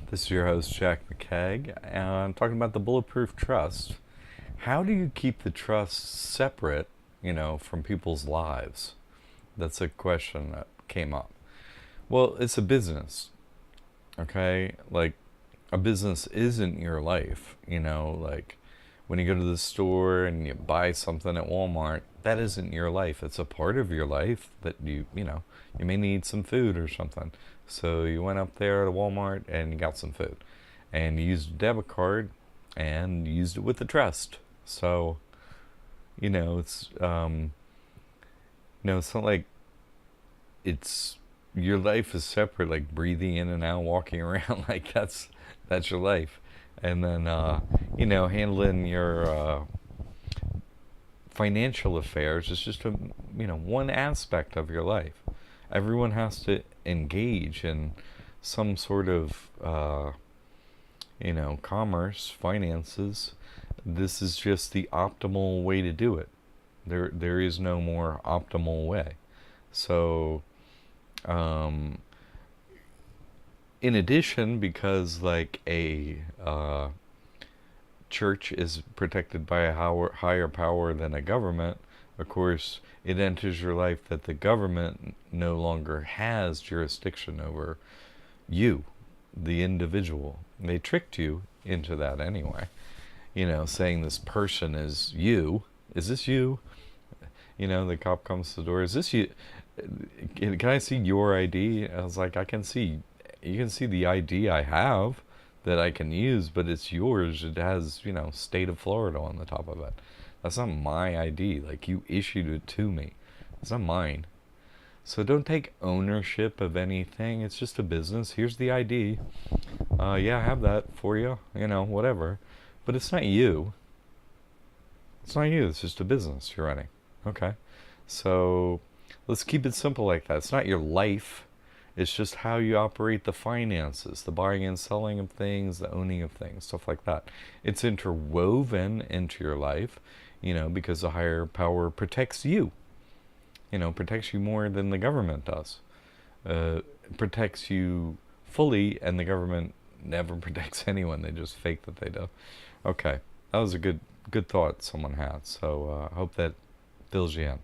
This is your host, Jack McCaig, and I'm talking about the Bulletproof Trust. How do you keep the trust separate, from people's lives? That's a question that came up. Well, it's a business, okay? Like, a business isn't your life, like when you go to the store and you buy something at Walmart, that isn't your life. It's a part of your life that you may need some food or something. So you went up there to Walmart and you got some food. And you used a debit card and used it with the trust. So, it's not like it's your life is separate, like breathing in and out, walking around, like that's your life. And then handling your financial affairs is just one aspect of your life. Everyone has to engage in some sort of commerce, finances. This is just the optimal way to do it. There is no more optimal way. So in addition, because like a church is protected by a higher power than a government, of course, it enters your life that the government no longer has jurisdiction over you, the individual. They tricked you into that anyway, saying this person is you. Is this you? The cop comes to the door. Is this you? Can I see your ID? I was like, you can see the ID I have that I can use, but it's yours. It has, state of Florida on the top of it. That's not my ID. Like, you issued it to me. It's not mine. So don't take ownership of anything. It's just a business. Here's the ID. Yeah, I have that for you. Whatever. But it's not you. It's not you. It's just a business you're running. Okay. So let's keep it simple like that. It's not your life. It's just how you operate the finances, the buying and selling of things, the owning of things, stuff like that. It's interwoven into your life, because the higher power protects you. Protects you more than the government does. Protects you fully, and the government never protects anyone. They just fake that they do. Okay, that was a good thought someone had. So I hope that fills you in.